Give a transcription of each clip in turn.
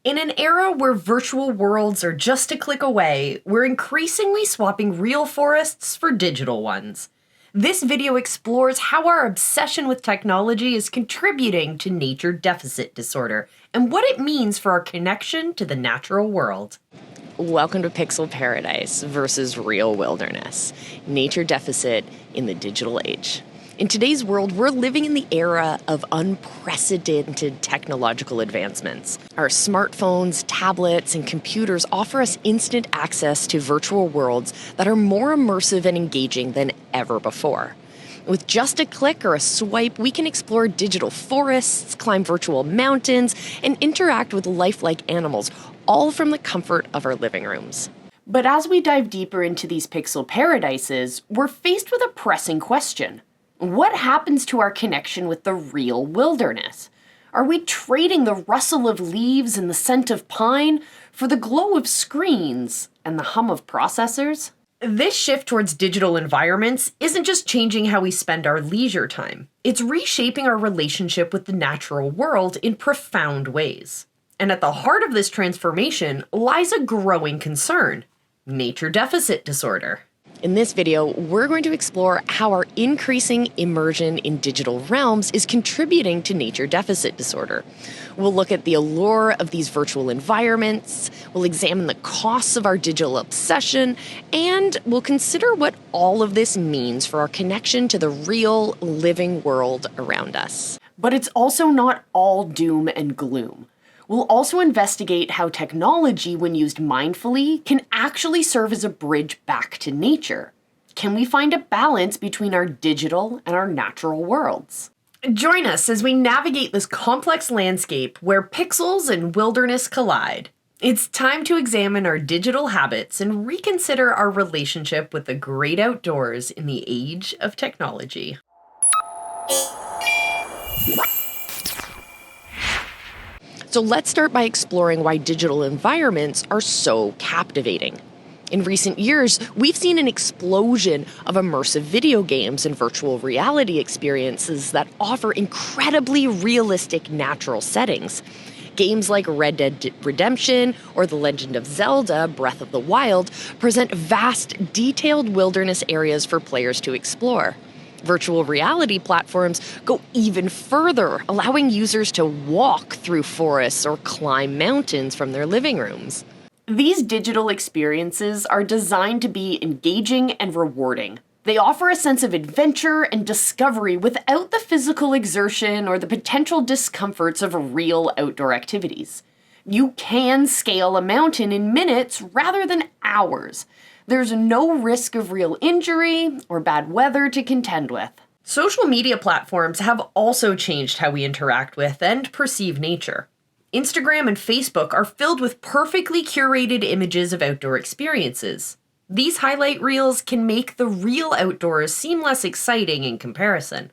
In an era where virtual worlds are just a click away, we're increasingly swapping real forests for digital ones. This video explores how our obsession with technology is contributing to nature deficit disorder and what it means for our connection to the natural world. Welcome to Pixel Paradise versus Real Wilderness, nature deficit in the digital age. In today's world, we're living in the era of unprecedented technological advancements. Our smartphones, tablets, and computers offer us instant access to virtual worlds that are more immersive and engaging than ever before. With just a click or a swipe, we can explore digital forests, climb virtual mountains, and interact with lifelike animals, all from the comfort of our living rooms. But as we dive deeper into these pixel paradises, we're faced with a pressing question. What happens to our connection with the real wilderness? Are we trading the rustle of leaves and the scent of pine for the glow of screens and the hum of processors? This shift towards digital environments isn't just changing how we spend our leisure time. It's reshaping our relationship with the natural world in profound ways. And at the heart of this transformation lies a growing concern: nature deficit disorder. In this video, we're going to explore how our increasing immersion in digital realms is contributing to nature deficit disorder. We'll look at the allure of these virtual environments, we'll examine the costs of our digital obsession, and we'll consider what all of this means for our connection to the real, living world around us. But it's also not all doom and gloom. We'll also investigate how technology, when used mindfully, can actually serve as a bridge back to nature. Can we find a balance between our digital and our natural worlds? Join us as we navigate this complex landscape where pixels and wilderness collide. It's time to examine our digital habits and reconsider our relationship with the great outdoors in the age of technology. So let's start by exploring why digital environments are so captivating. In recent years, we've seen an explosion of immersive video games and virtual reality experiences that offer incredibly realistic natural settings. Games like Red Dead Redemption or The Legend of Zelda: Breath of the Wild present vast, detailed wilderness areas for players to explore. Virtual reality platforms go even further, allowing users to walk through forests or climb mountains from their living rooms. These digital experiences are designed to be engaging and rewarding. They offer a sense of adventure and discovery without the physical exertion or the potential discomforts of real outdoor activities. You can scale a mountain in minutes rather than hours. There's no risk of real injury or bad weather to contend with. Social media platforms have also changed how we interact with and perceive nature. Instagram and Facebook are filled with perfectly curated images of outdoor experiences. These highlight reels can make the real outdoors seem less exciting in comparison.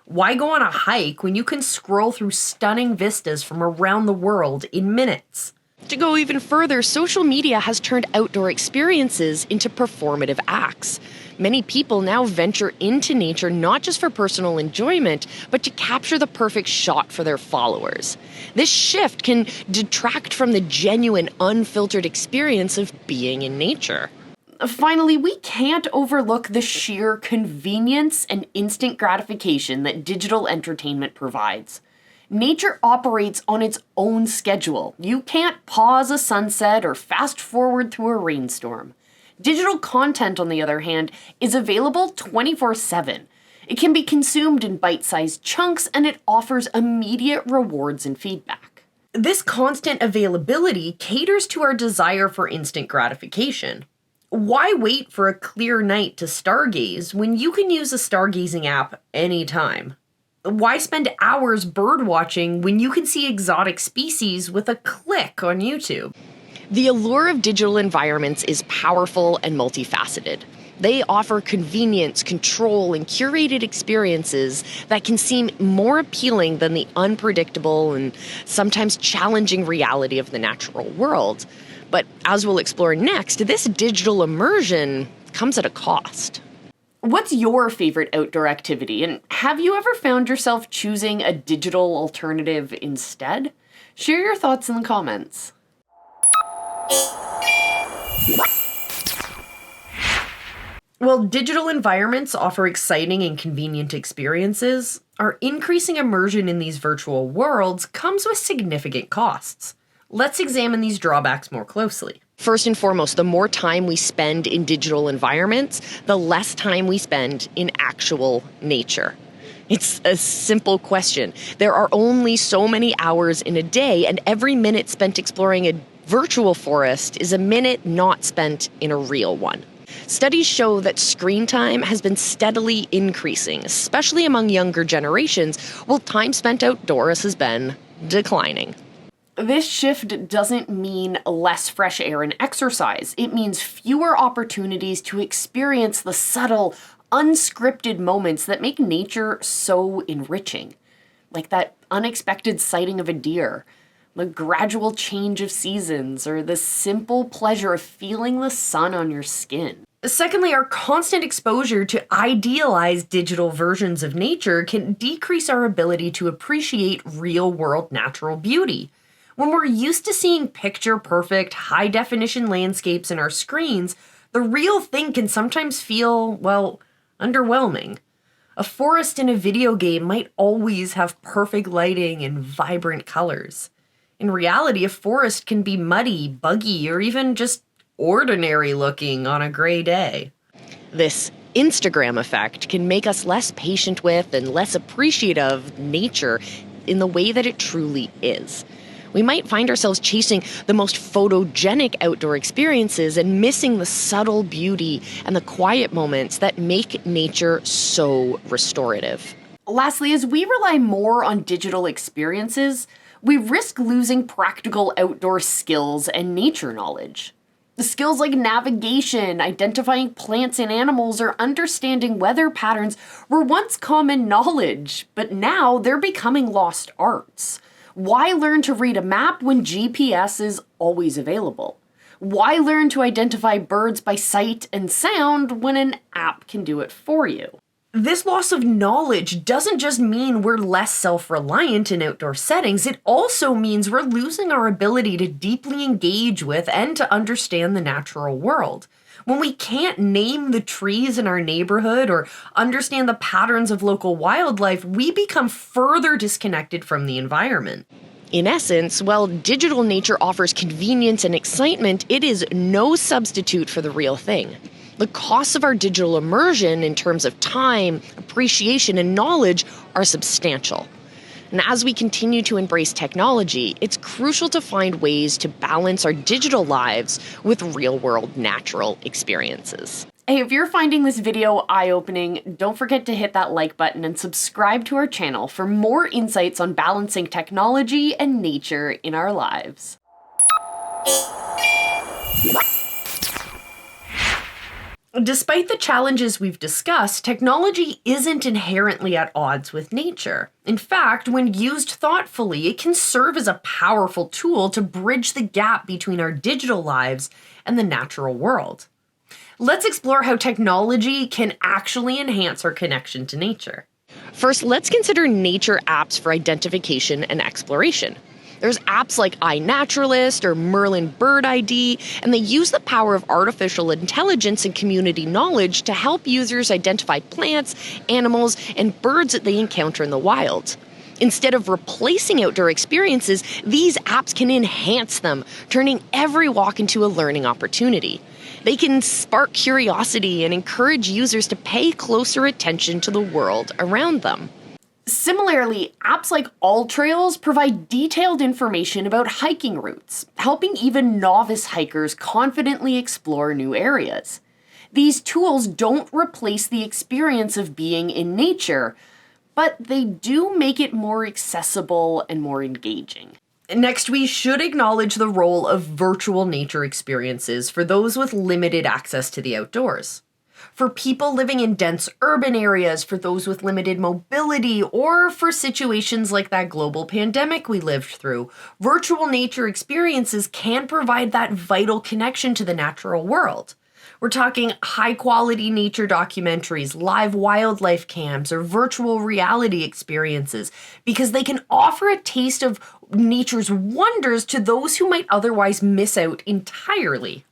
Why go on a hike when you can scroll through stunning vistas from around the world in minutes? To go even further, social media has turned outdoor experiences into performative acts. Many people now venture into nature not just for personal enjoyment, but to capture the perfect shot for their followers. This shift can detract from the genuine, unfiltered experience of being in nature. Finally, we can't overlook the sheer convenience and instant gratification that digital entertainment provides. Nature operates on its own schedule. You can't pause a sunset or fast forward through a rainstorm. Digital content, on the other hand, is available 24/7. It can be consumed in bite-sized chunks, and it offers immediate rewards and feedback. This constant availability caters to our desire for instant gratification. Why wait for a clear night to stargaze when you can use a stargazing app anytime? Why spend hours bird watching when you can see exotic species with a click on YouTube? The allure of digital environments is powerful and multifaceted. They offer convenience, control, and curated experiences that can seem more appealing than the unpredictable and sometimes challenging reality of the natural world. But as we'll explore next, this digital immersion comes at a cost. What's your favorite outdoor activity, and have you ever found yourself choosing a digital alternative instead? Share your thoughts in the comments. While digital environments offer exciting and convenient experiences, our increasing immersion in these virtual worlds comes with significant costs. Let's examine these drawbacks more closely. First and foremost, the more time we spend in digital environments, the less time we spend in actual nature. It's a simple question. There are only so many hours in a day, and every minute spent exploring a virtual forest is a minute not spent in a real one. Studies show that screen time has been steadily increasing, especially among younger generations, while time spent outdoors has been declining. This shift doesn't mean less fresh air and exercise. It means fewer opportunities to experience the subtle, unscripted moments that make nature so enriching. Like that unexpected sighting of a deer, the gradual change of seasons, or the simple pleasure of feeling the sun on your skin. Secondly, our constant exposure to idealized digital versions of nature can decrease our ability to appreciate real-world natural beauty. When we're used to seeing picture-perfect, high-definition landscapes in our screens, the real thing can sometimes feel, well, underwhelming. A forest in a video game might always have perfect lighting and vibrant colors. In reality, a forest can be muddy, buggy, or even just ordinary looking on a gray day. This Instagram effect can make us less patient with and less appreciative of nature in the way that it truly is. We might find ourselves chasing the most photogenic outdoor experiences and missing the subtle beauty and the quiet moments that make nature so restorative. Lastly, as we rely more on digital experiences, we risk losing practical outdoor skills and nature knowledge. The skills like navigation, identifying plants and animals, or understanding weather patterns were once common knowledge, but now they're becoming lost arts. Why learn to read a map when GPS is always available? Why learn to identify birds by sight and sound when an app can do it for you? This loss of knowledge doesn't just mean we're less self-reliant in outdoor settings, it also means we're losing our ability to deeply engage with and to understand the natural world. When we can't name the trees in our neighborhood or understand the patterns of local wildlife, we become further disconnected from the environment. In essence, while digital nature offers convenience and excitement, it is no substitute for the real thing. The costs of our digital immersion in terms of time, appreciation, and knowledge are substantial. And as we continue to embrace technology, it's crucial to find ways to balance our digital lives with real-world natural experiences. Hey, if you're finding this video eye-opening, don't forget to hit that like button and subscribe to our channel for more insights on balancing technology and nature in our lives. Despite the challenges we've discussed, technology isn't inherently at odds with nature. In fact, when used thoughtfully, it can serve as a powerful tool to bridge the gap between our digital lives and the natural world. Let's explore how technology can actually enhance our connection to nature. First, let's consider nature apps for identification and exploration. There's apps like iNaturalist or Merlin Bird ID, and they use the power of artificial intelligence and community knowledge to help users identify plants, animals, and birds that they encounter in the wild. Instead of replacing outdoor experiences, these apps can enhance them, turning every walk into a learning opportunity. They can spark curiosity and encourage users to pay closer attention to the world around them. Similarly, apps like AllTrails provide detailed information about hiking routes, helping even novice hikers confidently explore new areas. These tools don't replace the experience of being in nature, but they do make it more accessible and more engaging. Next, we should acknowledge the role of virtual nature experiences for those with limited access to the outdoors. For people living in dense urban areas, for those with limited mobility, or for situations like that global pandemic we lived through, virtual nature experiences can provide that vital connection to the natural world. We're talking high-quality nature documentaries, live wildlife cams, or virtual reality experiences, because they can offer a taste of nature's wonders to those who might otherwise miss out entirely.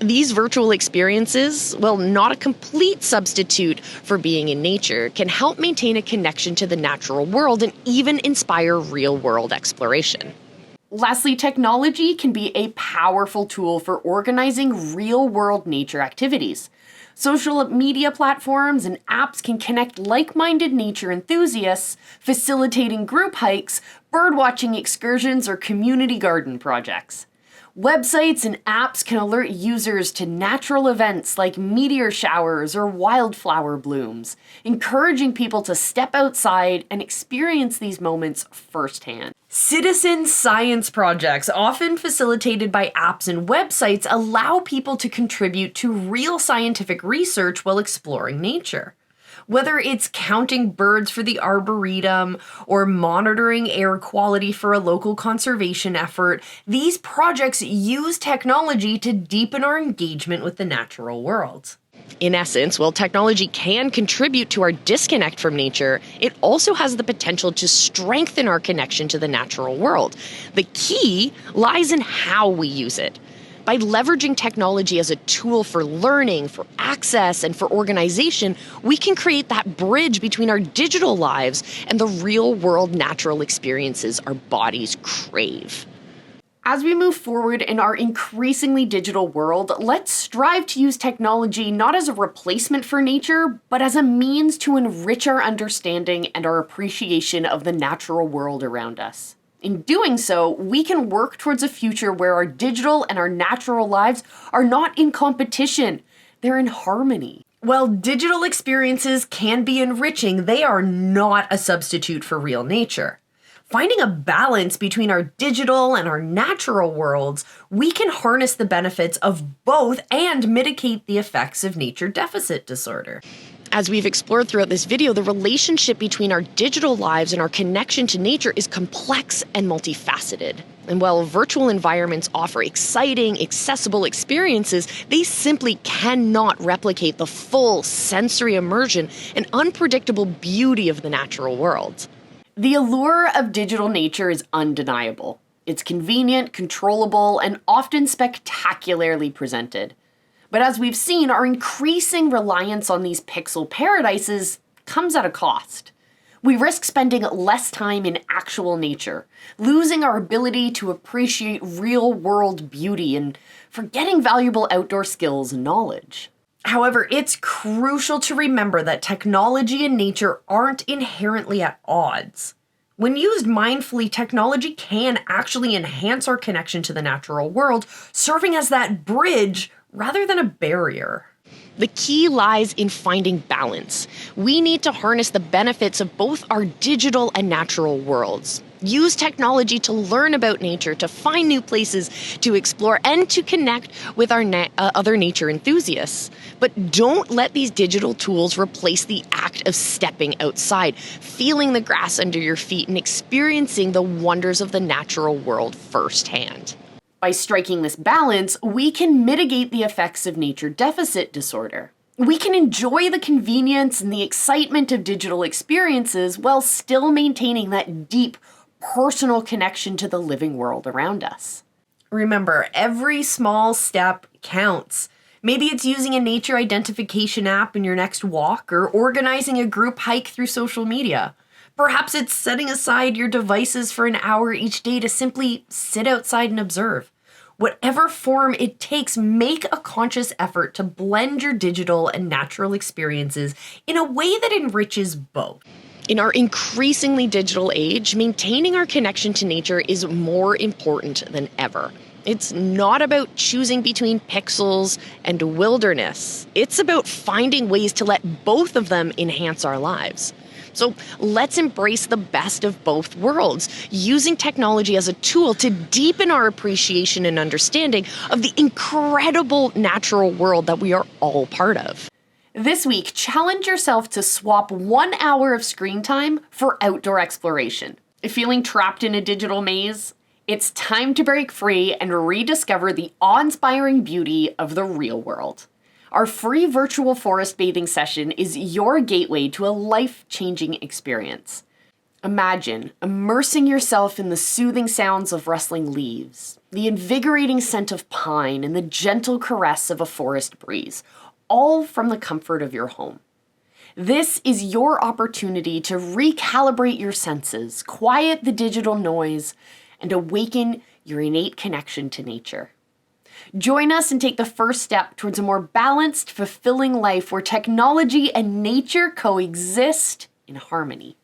These virtual experiences, well, not a complete substitute for being in nature, can help maintain a connection to the natural world and even inspire real-world exploration. Lastly, technology can be a powerful tool for organizing real-world nature activities. Social media platforms and apps can connect like-minded nature enthusiasts, facilitating group hikes, birdwatching excursions, or community garden projects. Websites and apps can alert users to natural events like meteor showers or wildflower blooms, encouraging people to step outside and experience these moments firsthand. Citizen science projects, often facilitated by apps and websites, allow people to contribute to real scientific research while exploring nature. Whether it's counting birds for the Arboretum or monitoring air quality for a local conservation effort, these projects use technology to deepen our engagement with the natural world. In essence, while technology can contribute to our disconnect from nature, it also has the potential to strengthen our connection to the natural world. The key lies in how we use it. By leveraging technology as a tool for learning, for access, and for organization, we can create that bridge between our digital lives and the real-world natural experiences our bodies crave. As we move forward in our increasingly digital world, let's strive to use technology not as a replacement for nature, but as a means to enrich our understanding and our appreciation of the natural world around us. In doing so, we can work towards a future where our digital and our natural lives are not in competition, they're in harmony. While digital experiences can be enriching, they are not a substitute for real nature. Finding a balance between our digital and our natural worlds, we can harness the benefits of both and mitigate the effects of nature deficit disorder. As we've explored throughout this video, the relationship between our digital lives and our connection to nature is complex and multifaceted. And while virtual environments offer exciting, accessible experiences, they simply cannot replicate the full sensory immersion and unpredictable beauty of the natural world. The allure of digital nature is undeniable. It's convenient, controllable, and often spectacularly presented. But as we've seen, our increasing reliance on these pixel paradises comes at a cost. We risk spending less time in actual nature, losing our ability to appreciate real-world beauty and forgetting valuable outdoor skills and knowledge. However, it's crucial to remember that technology and nature aren't inherently at odds. When used mindfully, technology can actually enhance our connection to the natural world, serving as that bridge rather than a barrier. The key lies in finding balance. We need to harness the benefits of both our digital and natural worlds. Use technology to learn about nature, to find new places to explore, and to connect with our other nature enthusiasts. But don't let these digital tools replace the act of stepping outside, feeling the grass under your feet, and experiencing the wonders of the natural world firsthand. By striking this balance, we can mitigate the effects of nature deficit disorder. We can enjoy the convenience and the excitement of digital experiences while still maintaining that deep, personal connection to the living world around us. Remember, every small step counts. Maybe it's using a nature identification app in your next walk or organizing a group hike through social media. Perhaps it's setting aside your devices for an hour each day to simply sit outside and observe. Whatever form it takes, make a conscious effort to blend your digital and natural experiences in a way that enriches both. In our increasingly digital age, maintaining our connection to nature is more important than ever. It's not about choosing between pixels and wilderness. It's about finding ways to let both of them enhance our lives. So let's embrace the best of both worlds, using technology as a tool to deepen our appreciation and understanding of the incredible natural world that we are all part of. This week, challenge yourself to swap 1 hour of screen time for outdoor exploration. Feeling trapped in a digital maze? It's time to break free and rediscover the awe-inspiring beauty of the real world. Our free virtual forest bathing session is your gateway to a life-changing experience. Imagine immersing yourself in the soothing sounds of rustling leaves, the invigorating scent of pine, and the gentle caress of a forest breeze, all from the comfort of your home. This is your opportunity to recalibrate your senses, quiet the digital noise, and awaken your innate connection to nature. Join us and take the first step towards a more balanced, fulfilling life where technology and nature coexist in harmony.